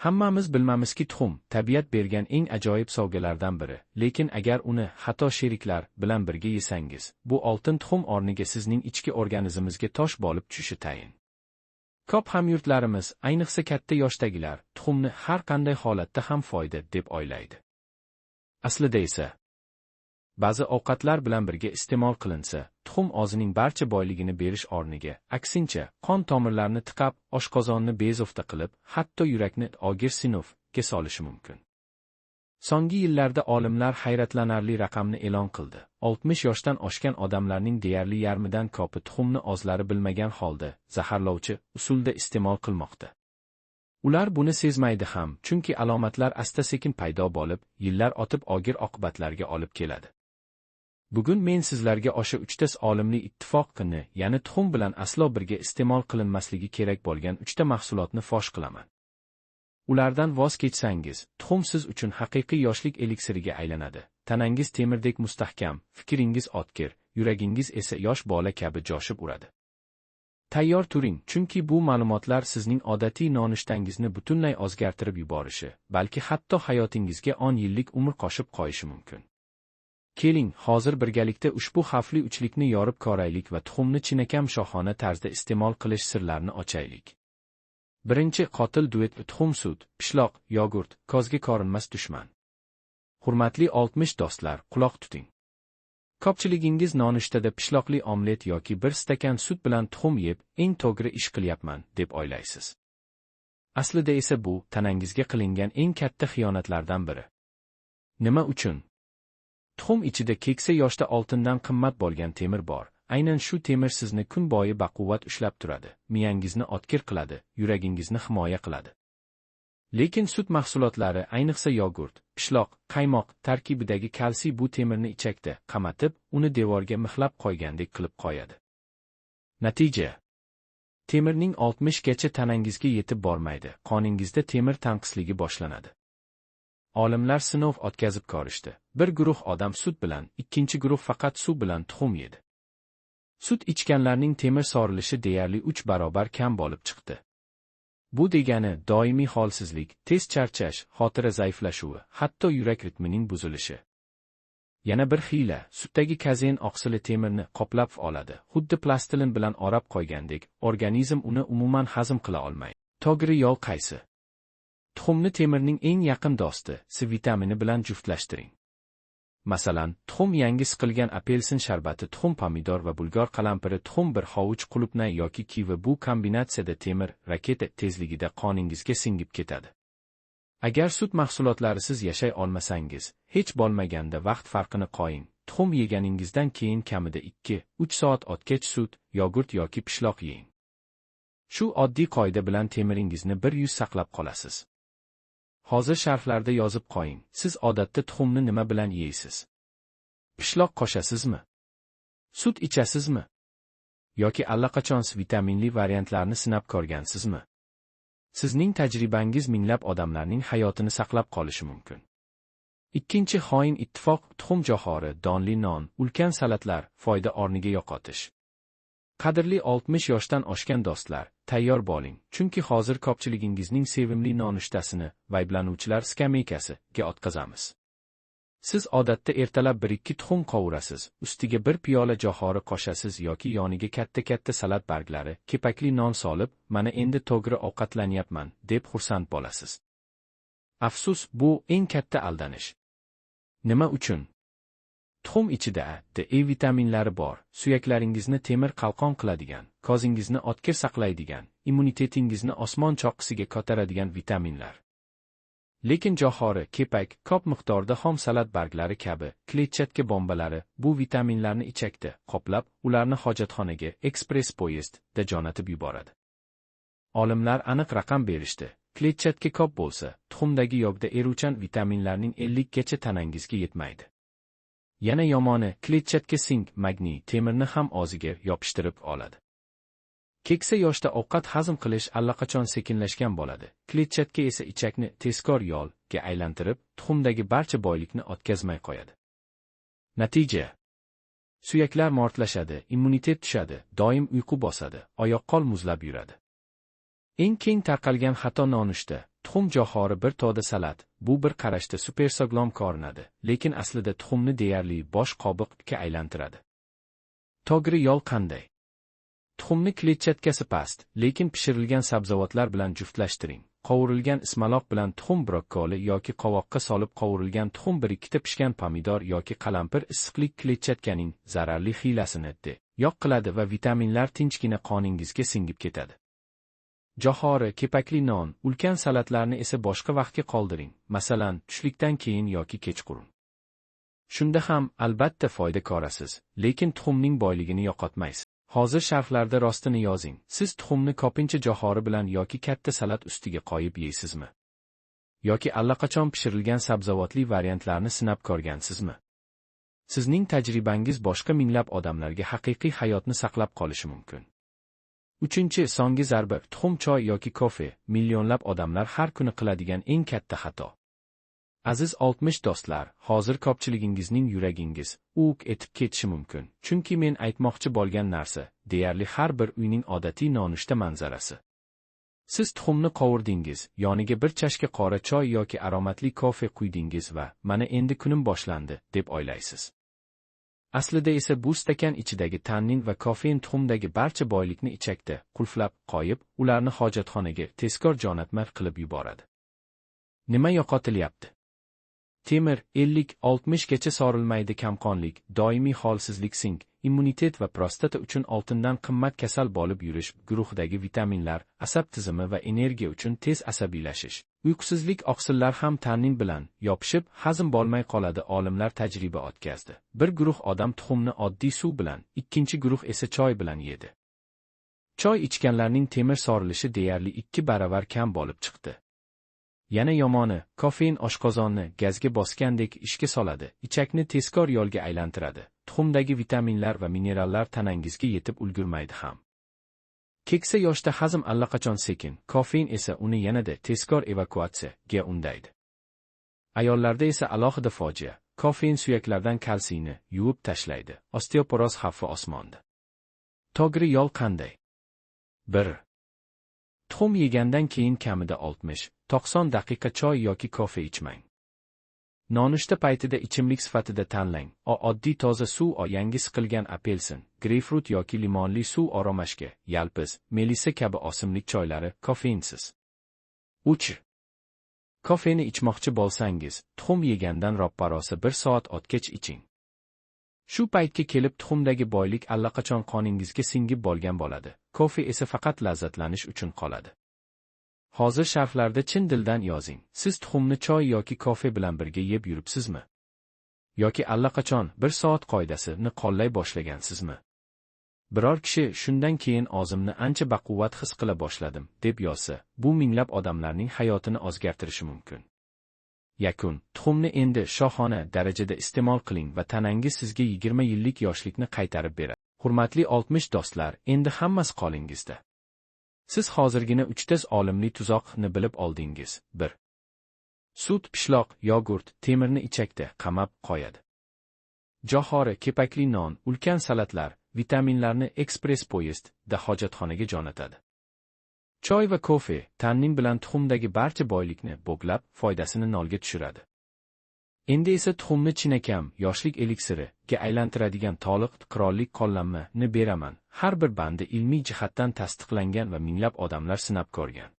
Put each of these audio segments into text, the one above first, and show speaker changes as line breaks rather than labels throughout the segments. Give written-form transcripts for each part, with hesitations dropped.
Hammamiz bilmamizki, tuxum tabiat bergan eng ajoyib sovg'alardan biri, lekin agar uni xato sheriklar bilan birga yesangiz, bu oltin tuxum o'rniga sizning ichki organizmingizga tosh bo'lib tushishi tayin. Ko'p hamyurtlarimiz, ayniqsa katta yoshdagilar, tuxumni har qanday holatda ham foyda deb o'ylaydi. Aslida esa ba'zi ovqatlar bilan birga iste'mol qilinsa, tuxum o'zining barcha boyligini berish o'rniga, aksincha, qon tomirlarini tiqab, oshqozonni bezovta qilib, hatto yurakni og'ir sinuvga solishi mumkin. So'nggi yillarda olimlar hayratlanarli raqamni e'lon qildi. 60 yoshdan oshgan odamlarning deyarli yarmidan ko'pi tuxumni o'zlari bilmagan holda zaharlovchi usulda iste'mol qilmoqda. Ular buni sezmaydi ham, chunki alomatlar asta-sekin paydo bo'lib, yillar o'tib og'ir oqibatlarga olib keladi. Bugun men sizlarga o'sha 3 ta olimli ittifoqni, ya'ni tuxum bilan aslo birga iste'mol qilinmasligi kerak bo'lgan 3 ta mahsulotni fosh qilaman. Ulardan voz kechsangiz, tuxum siz uchun haqiqiy yoshlik eliksiriga aylanadi. Tanangiz temirdek mustahkam, fikringiz o'tkir, yuragingiz esa yosh bola kabi joshib uradi. Tayyor turing, chunki bu ma'lumotlar sizning odatiy nonushtangizni butunlay o'zgartirib yuborishi, balki hatto hayotingizga 10 yillik umr qo'shib qo'yishi mumkin. Keling, hozir birgalikda ushbu xavfli uchlikni yorib ko'raylik va tuxumni chinakam shohona tarzda iste'mol qilish sirlarini ochaylik. Birinchi qotil duet: tuxum, sut, pishloq, yogurt, ko'zga ko'rinmas dushman. Hurmatli 60 do'stlar, quloq tuting. Ko'pchiligingiz nonushtada pishloqli omlet yoki bir stakan sut bilan tuxum yeb, eng to'g'ri ish qilyapman deb o'ylaysiz. Aslida esa bu tanangizga qilingan eng katta xiyonatlardan biri. Nima uchun? Tuxum ichida keksa yoshda oltindan qimmat bo'lgan temir bor. Aynan shu temir sizni kun bo'yi baquvvat ushlab turadi, miyangizni o'tkir qiladi, yuragingizni himoya qiladi. Lekin sut mahsulotlari, ayniqsa yogurt, pishloq, qaymoq tarkibidagi kalsiy bu temirni ichakda qamatib, uni devorga mixlab qo'ygandek qilib qo'yadi. Natija: temirning 60 gacha tanangizga yetib bormaydi, qoningizda temir tanqisligi boshlanadi. Olimlar sinov o'tkazib ko'rishdi. Bir guruh odam sut bilan, ikkinchi guruh faqat suv bilan tuxum yedi. Sut ichganlarning temir so'rilishi deyarli 3 barobar kam bo'lib chiqdi. Bu degani doimiy holsizlik, tez charchash, xotira zaiflashuvi, hatto yurak ritmining buzilishi. Yana bir xiyla, sutdagi kazein oqsili temirni qoplab oladi. Xuddi plastilin bilan o'rab qo'ygandek, organizm uni umuman hazm qila olmaydi. To'g'ri yo'l qaysi? Tuxumni temirning eng yaqin do'sti, C vitamini bilan juftlashtiring. Masalan, tuxum yangi siqilgan apelsin sharbati, tuxum pomidor va bulgor qalampiri, tuxum bir hovuch qulupnay yoki kivi. Bu kombinatsiyada temir raketa tezligida qoningizga singib ketadi. Agar sut mahsulotlarisiz yashay olmasangiz, hech bo'lmaganda vaqt farqini qo'ying. Tuxum yeganingizdan keyin kamida 2-3 soat o'tgach sut, yogurt yoki pishloq yeng. Shu oddiy qoida bilan temiringizni 100 saqlab qolasiz. Hozir sharhlarda yozib qo'ying. Siz odatda tuxumni nima bilan yeysiz? Pishloq qo'shasizmi? Sut ichasizmi? Yoki allaqachon vitaminli variantlarni sinab ko'rgansizmi? Sizning tajribangiz minglab odamlarning hayotini saqlab qolishi mumkin. Ikkinchi xoin ittifoq: tuxum johori, donli non, ulkan salatlar, foyda o'rniga yo'qotish. Qadrli 60 yoshdan oshgan do'stlar, tayyor bo'ling, chunki hozir ko'pchiligingizning sevimli nonushtasini vayblanuvchilar skameykasiga o'tkazamiz. Siz odatda ertalab 1-2 tuxum qovurasiz, ustiga bir piyola johori qo'shasiz yoki yoniga katta-katta salat barglari, kepakli non solib, mana endi to'g'ri ovqatlanyapman deb xursand bo'lasiz. Afsus, bu eng katta aldanish. Nima uchun? Tuxum ichida A, D, E vitaminlari bor, suyaklaringizni temir qalqon qiladigan, ko'zingizni o'tkir saqlaydigan, immunitetingizni osmon choqqisiga ko'taradigan vitaminlar. Lekin johori, kepak, ko'p miqdorda xom salat barglari kabi kletchatka bombalari bu vitaminlarni ichakda qoplab, ularni hojatxonaga ekspress poyezdda jo'natib yuboradi. Olimlar aniq raqam berishdi. Kletchatka ko'p bo'lsa, tuxumdagi yog'da eruvchan vitaminlarning 50 gacha tanangizga yetmaydi. Yana yomoni, kletchatka sink, magniy, temirni ham o'ziga yopishtirib oladi. Keksa yoshda ovqat hazm qilish allaqachon sekinlashgan bo'ladi. Kletchatka esa ichakni tezkor yo'lga aylantirib, tuxumdagi barcha boylikni o'tkazmay qo'yadi. Natija: suyaklar mo'rtlashadi, immunitet tushadi, doim uyqu bosadi, oyoq-qo'l muzlab yuradi. Eng keng tarqalgan xato nonushta: tuxum johori bir toda salat, bu bir qarashda supersog'lom ko'rinadi, lekin aslida tuxumni deyarli bosh qobiqqa aylantiradi. Togri yo'l qanday? Tuxumni kletchatkasi past, lekin pishirilgan sabzavotlar bilan juftlashtiring. Qovurilgan ismaloq bilan tuxum brokkoli yoki qovoqqa solib qovurilgan tuxum, bir ikkita pishgan pomidor yoki qalampir issiqlik kletchatkaning zararli hiylasini yo'q qiladi va vitaminlar tinchgina qoningizga singib ketadi. Johori, kepakli non, ulkan salatlarni esa boshqa vaqtga qoldiring, masalan, tushlikdan keyin yoki kechqurun. Shunda ham, albatta foyda ko'rasiz, lekin tuxumning boyligini yo'qotmaysiz. Hozir sharhlarda rostini yozing. Siz tuxumni ko'pincha johori bilan yoki katta salat ustiga qo'yib yeysizmi? Yoki allaqachon pishirilgan sabzavotli variantlarni sinab ko'rgansizmi? Sizning tajribangiz boshqa minglab odamlarga haqiqiy hayotni saqlab qolishi mumkin. 3. So'nggi zarba: tuxum, choy yoki kofe. Millionlab odamlar har kuni qiladigan eng katta xato. Aziz 60 do'stlar, hozir ko'pchiligingizning yuragingiz uvk etib ketishi mumkin, chunki men aytmoqchi bo'lgan narsa deyarli har bir uyning odatiy nonushta manzarasi. Siz tuxumni qovirdingiz, yoniga bir chashka qora choy yoki aromatli kofe quydingiz va mana endi kunim boshlandi deb o'ylaysiz. Aslida esa bu stakan ichidagi tannin va kofein tuxumdagi barcha boylikni ichakda qulflab qo'yib, ularni hojatxonaga tezkor jo'natma qilib yuboradi. Nima yo'qotilyapti? Temir 50-60 gacha sorilmaydi. Kamqonlik, doimiy holsizlik, sink, immunitet va prostata uchun oltindan qimmat kasal bo'lib yurish, guruhdagi vitaminlar, asab tizimi va energiya uchun tez asabiylashish, uyqusizlik, oqsillar ham tannin bilan yopishib, hazm bo'lmay qoladi. Olimlar tajriba o'tkazdi. Bir guruh odam tuxumni oddiy suv bilan, ikkinchi guruh esa choy bilan yedi. Choy ichganlarning temir sorilishi deyarli 2 baravar kam bo'lib chiqdi. Yana yomoni, kofein oshqozonni gazga bosgandek ishga soladi, ichakni tezkor yo'lga aylantiradi. Tuxumdagi vitaminlar va minerallar tanangizga yetib ulgurmaydi ham. Keksa yoshda hazm allaqachon sekin, kofein esa uni yanada tezkor evakuatsiyaga undaydi. Ayollarda esa alohida fojia, kofein suyaklardan kalsiyni yuvib tashlaydi. Osteoporoz xavfi osmonda. To'g'ri yo'l qanday? 1. Tuxum yegandan keyin kamida 60-90 daqiqa choy yoki kofe ichmang. Nonushta paytida ichimlik sifatida tanlang. Oddiy toza suv, yangi siqilgan apelsin, greypfrut yoki limonli suv, aromashka, yalpiz, melisa kabi o'simlik choylari kofeinsiz. 3. Kofeni ichmoqchi bo'lsangiz, tuxum yegandan roppa-rosa 1 soat o'tgach iching. Shu paytga kelib tuxumdagi boylik allaqachon qoningizga singib bo'lgan bo'ladi. Kofe esa faqat lazzatlanish uchun qoladi. Hozir sharhlarda chin dildan yozing. Siz tuxumni choy yoki kofe bilan birga yeb yuribsizmi? Yoki allaqachon 1 soat qoidasini qo'llay boshlagansizmi? Biror kishi shundan keyin o'zimni ancha baquvvat his qila boshladim deb yozsa, bu minglab odamlarning hayotini o'zgartirishi mumkin. Yakun: tuxumni endi shohona darajada iste'mol qiling va tanangiz sizga 20 yillik yoshlikni qaytarib beradi. Hurmatli 60 do'stlar, endi hammasi qo'lingizda. Siz hozirgina 3 ta olimli tuzoqni bilib oldingiz. 1. Sut, pishloq, yogurt temirni ichakda qamab qo'yadi. Johori, kepakli non, ulkan salatlar vitaminlarni ekspress poyezdda hojatxonaga jo'natadi. Choy va kofe tannin bilan tuxumdagi barcha boylikni bo'glab, foydasini nolga tushiradi. Endi esa tuxumni chinakam yoshlik eliksiriga aylantiradigan to'liq qirollik qo'llanmani beraman. Har bir bandi ilmiy jihatdan tasdiqlangan va minglab odamlar sinab ko'rgan.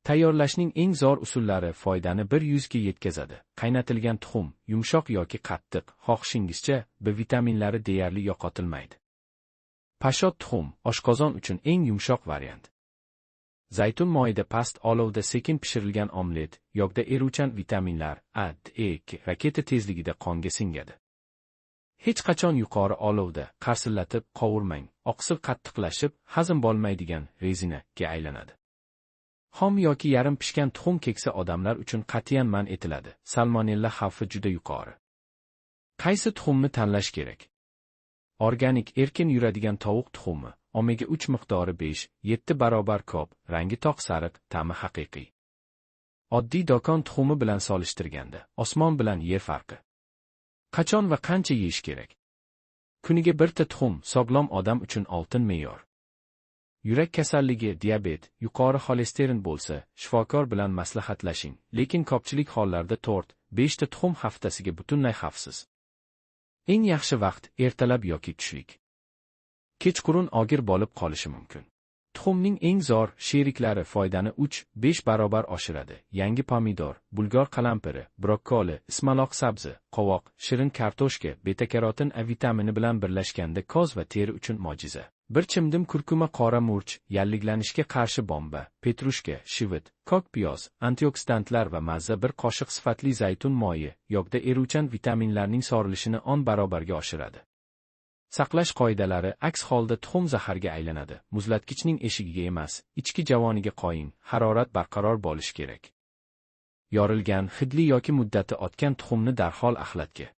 Tayyorlashning eng zo'r usullari foydani 100 ga yetkazadi. Qaynatilgan tuxum, yumshoq yoki qattiq, xohishingizcha, B vitaminlari deyarli yo'qotilmaydi. Pashot tuxum, oshqozon uchun eng yumshoq variant. Zaytun moyida past olovda sekin pishirilgan omlet, yog'da eruvchan vitaminlar A, D, K raketa tezligida qonga singadi. Hech qachon yuqori olovda qarsillatib qovurmang, oqsil qattiqlashib, hazm bo'lmaydigan rezinaga aylanadi. Xom yoki yarim pishgan tuxum keksa odamlar uchun qat'iyan man etiladi. Salmonella xavfi juda yuqori. Qaysi tuxumni tanlash kerak? Organik, erkin yuradigan tovuq tuxumi, omega 3 miqdori 5-7 barobar ko'p, rangi toq sariq, ta'mi haqiqiy. Oddiy do'kon tuxumi bilan solishtirganda, osmon bilan yer farqi. Qachon va qancha yeyish kerak? Kuniga 1 ta tuxum sog'lom odam uchun oltin me'yor. Yurak kasalligi, diabet, yuqori xolesterin bo'lsa, shifokor bilan maslahatlashing, lekin ko'pchilik hollarda 4-5 ta tuxum haftasiga butunlay xavfsiz. Eng yaxshi vaqt ertalab yoki tushlik. Kechqurun og'ir bo'lib qolishi mumkin. Tuxumning eng zo'r sheriklari foydani 3-5 barobar oshiradi. Yangi pomidor, bulgor qalampiri, brokkoli, ismaloq sabzi, qovoq, shirin kartoshka, beta-karotin A vitamini bilan birlashganda ko'z va teri uchun mo'jiza. Bir chimdim kurkuma, qora murch, yallig'lanishga qarshi bomba, petrushka, shivit, ko'k piyoz, antioksidantlar va mazza, bir qoshiq sifatli zaytun moyi, yog'da eruvchan vitaminlarning sorilishini 10 barobarga oshiradi. Saqlash qoidalari: aks holda tuxum zaharga aylanadi. Muzlatgichning eshigiga emas, ichki javoniga qo'ying. Harorat barqaror bo'lishi kerak. Yorilgan, hidli yoki muddati o'tgan tuxumni darhol axlatga.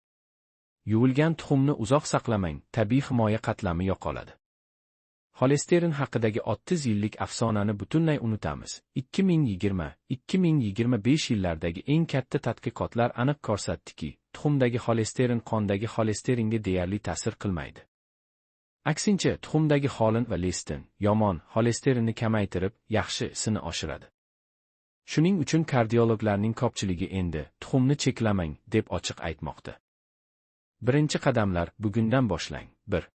Yuvilgan tuxumni uzoq saqlamang, tabiiy himoya qatlami yo'qoladi. Xolesterin haqidagi 30 yillik afsonani butunlay unutamiz. 2020-2025 yillardagi eng katta tadqiqotlar aniq ko'rsatdiki, tuxumdagi xolesterin qondagi xolesteringa deyarli ta'sir qilmaydi. Aksincha, tuxumdagi xolin va lestin, yomon, xolesterinni kamaytirib, yaxshisini oshiradi. Shuning uchun kardiologlarning ko'pchiligi endi tuxumni cheklamang deb ochiq aytmoqda. Birinchi qadamlar bugundan boshlang. 1.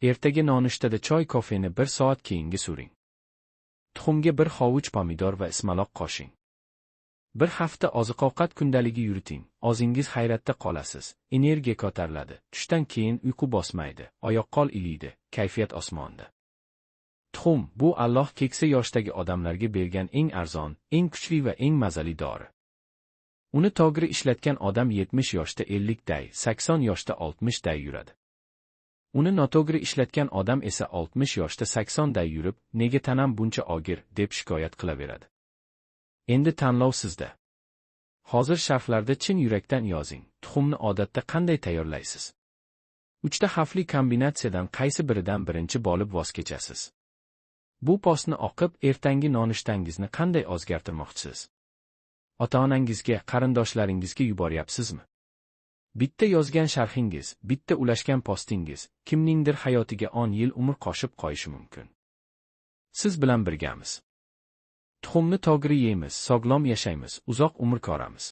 Ertaga nonushtada choy kofeni 1 soat keyingi suring. Tuxumga 1 hovuch pomidor va ismaloq qo'shing. 1 hafta oziq-ovqat kundaligi yuriting. O'zingiz hayratda qolasiz. Energiya ko'tariladi. Tushdan keyin uyqu bosmaydi. Oyoq-qo'l iliydi. Kayfiyat osmonda. Tuxum bu Alloh keksa yoshdagi odamlarga bergan eng arzon, eng kuchli va eng mazali dori. Uni to'g'ri ishlatgan odam 70 yoshda 50 day, 80 yoshda 60 day yuradi. Uni noto'g'ri ishlatgan odam esa 60 yoshda 80 day yurib, nega tanam buncha og'ir deb shikoyat qilaveradi. Endi tanlov sizda. Hozir sharhlarda chin yurakdan yozing. Tuxumni odatda qanday tayyorlaysiz? 3 ta xavfli kombinatsiyadan qaysi biridan birinchi bo'lib voz kechasiz? Bu postni o'qib, ertangi nonushtangizni qanday o'zgartirmoqchisiz? Ota-onangizga, qarindoshlaringizga yuboryapsizmi? Bitta yozgan sharhingiz, bitta ulashgan postingiz kimningdir hayotiga 10 yil umr qo'shib qo'yishi mumkin. Siz bilan birgamiz. Tuxumni to'g'ri yeymiz, sog'lom yashaymiz, uzoq umr ko'ramiz.